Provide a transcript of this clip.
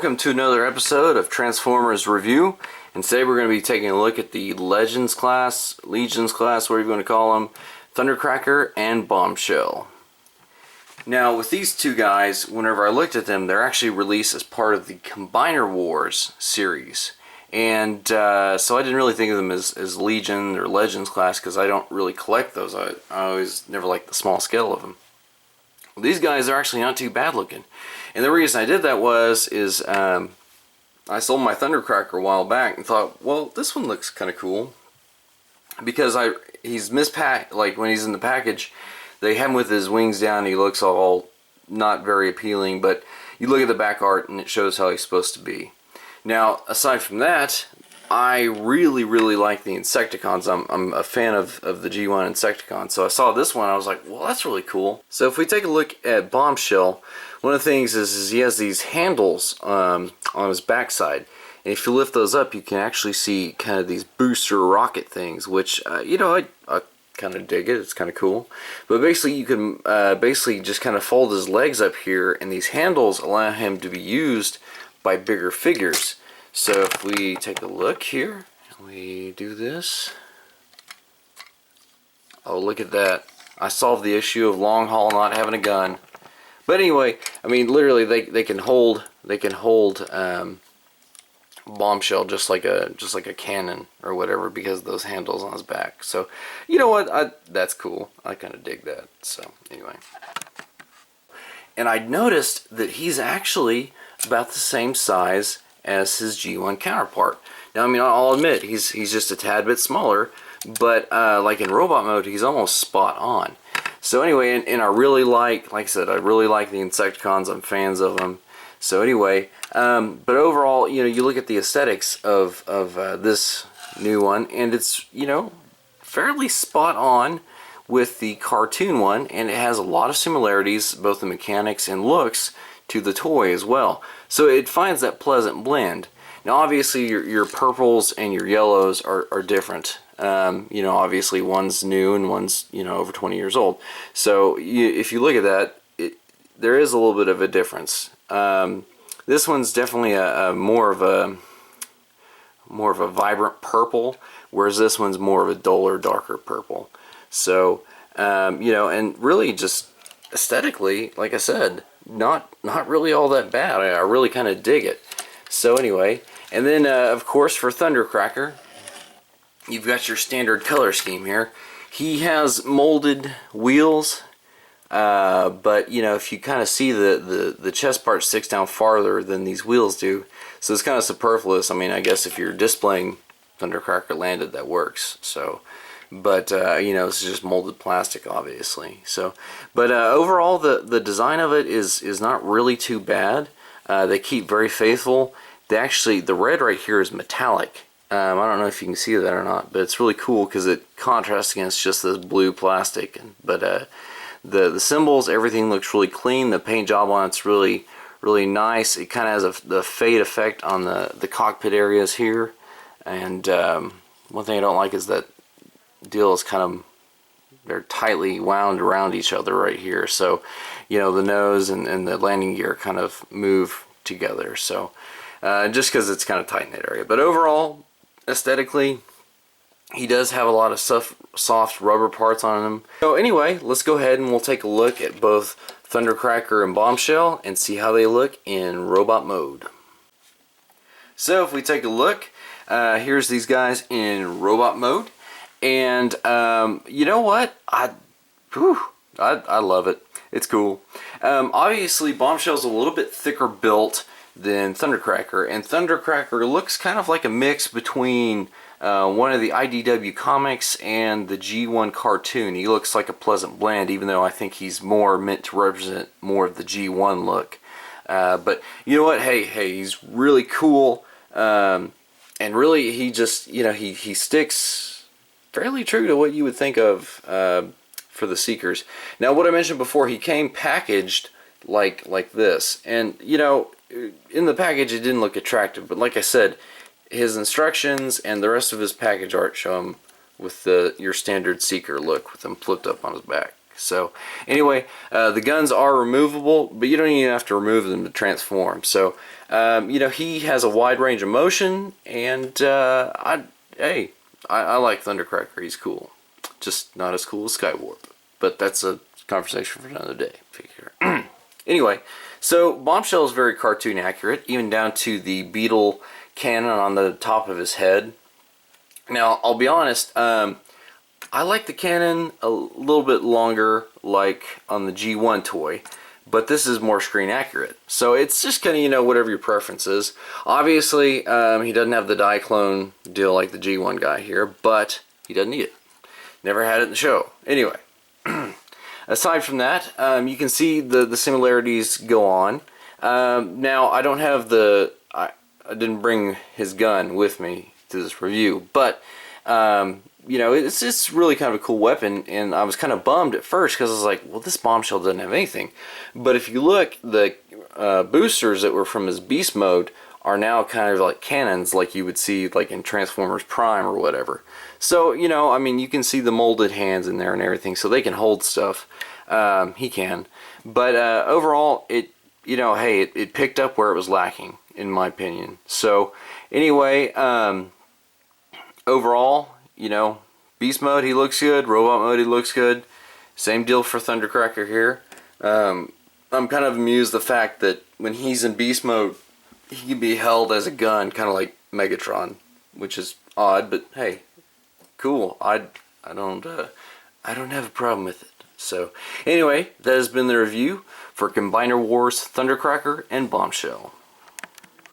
welcome to another episode of Transformers Review. And today we're going to be taking a look at the Legions class, whatever you want to call them, Thundercracker and Bombshell. Now with these two guys, whenever I looked at them, they're actually released as part of the Combiner Wars series. And so I didn't really think of them as Legion or Legends class because I don't really collect those. I always never liked the small scale of them. Well, these guys are actually not too bad looking. And the reason I did that is I sold my Thundercracker a while back and thought, well, this one looks kind of cool. Because he's mispacked, like when he's in the package, they have him with his wings down, he looks all not very appealing, but you look at the back art and it shows how he's supposed to be. Now, aside from that, I really like the Insecticons. I'm a fan of the G1 Insecticons. So I saw this one, I was like, well, that's really cool. So if we take a look at Bombshell, one of the things is he has these handles on his backside. And if you lift those up, you can actually see kind of these booster rocket things, which, you know, I kind of dig it. It's kind of cool. But basically, you can basically just kind of fold his legs up here, and these handles allow him to be used by bigger figures. So if we take a look here, we do this. Oh, look at that. I solved the issue of long haul not having a gun. But anyway, I mean, literally they can hold Bombshell just like a cannon or whatever because of those handles on his back. So, you know what? That's cool. I kind of dig that. So, anyway. And I noticed that he's actually about the same size as his G1 counterpart. Now, I mean, I'll admit he's just a tad bit smaller, but like in robot mode, he's almost spot on. So anyway, and I really like I said, I really like the Insecticons. I'm fans of them. So anyway, but overall, you know, you look at the aesthetics of this new one, and it's, you know, fairly spot on with the cartoon one, and it has a lot of similarities, both in mechanics and looks, to the toy as well. So it finds that pleasant blend. Now obviously your purples and your yellows are different. You know, obviously one's new and one's, you know, over 20 years old. So if you look at that, there is a little bit of a difference. This one's definitely a more of a vibrant purple, whereas this one's more of a duller, darker purple. So you know, and really just aesthetically, like I said, not really all that bad. I really kind of dig it. So anyway, and then of course for Thundercracker, you've got your standard color scheme here. He has molded wheels, but you know, if you kind of see the chest part sticks down farther than these wheels do, so it's kind of superfluous. I mean, I guess if you're displaying Thundercracker landed, that works. So. But you know, this is just molded plastic, obviously. So, but overall, the design of it is not really too bad. They keep very faithful. The red right here is metallic. I don't know if you can see that or not, but it's really cool because it contrasts against just this blue plastic. But the symbols, everything looks really clean. The paint job on it's really nice. It kind of has the fade effect on the cockpit areas here. And one thing I don't like is that deal is kind of, they're tightly wound around each other right here, so you know, the nose and the landing gear kind of move together, so just because it's kind of tight in that area. But overall, aesthetically, he does have a lot of soft rubber parts on him. So anyway, let's go ahead and we'll take a look at both Thundercracker and Bombshell and see how they look in robot mode. So if we take a look, here's these guys in robot mode. And you know what? I love it. It's cool. Obviously, Bombshell's a little bit thicker built than Thundercracker, and Thundercracker looks kind of like a mix between one of the IDW comics and the G1 cartoon. He looks like a pleasant blend, even though I think he's more meant to represent more of the G1 look. But you know what? Hey, he's really cool, and really he just, you know, he sticks fairly true to what you would think of for the Seekers. Now, what I mentioned before, he came packaged like this, and you know, in the package it didn't look attractive, but like I said, his instructions and the rest of his package art show him with your standard Seeker look with him flipped up on his back. So anyway, the guns are removable, but you don't even have to remove them to transform. So you know, he has a wide range of motion, and I like Thundercracker. He's cool, just not as cool as Skywarp. But that's a conversation for another day. Figure. Anyway, so Bombshell is very cartoon accurate, even down to the beetle cannon on the top of his head. Now, I'll be honest, I like the cannon a little bit longer, like on the G1 toy, but this is more screen accurate. So it's just kind of, you know, whatever your preference is. Obviously, he doesn't have the Diaclone deal like the G1 guy here, but he doesn't need it. Never had it in the show. Anyway, aside from that, you can see the similarities go on. Now, I don't have the... I didn't bring his gun with me to this review, but you know, it's really kind of a cool weapon, and I was kind of bummed at first because I was like, well, this Bombshell doesn't have anything. But if you look, the boosters that were from his beast mode are now kind of like cannons, like you would see like in Transformers Prime or whatever. So, you know, I mean, you can see the molded hands in there and everything, so they can hold stuff. He can, but overall, you know, hey, it picked up where it was lacking, in my opinion. So anyway, overall, you know, beast mode, he looks good. Robot mode, he looks good. Same deal for Thundercracker here. I'm kind of amused the fact that when he's in beast mode, he can be held as a gun, kind of like Megatron, which is odd, but hey, cool. I don't have a problem with it. So anyway, that has been the review for Combiner Wars, Thundercracker, and Bombshell.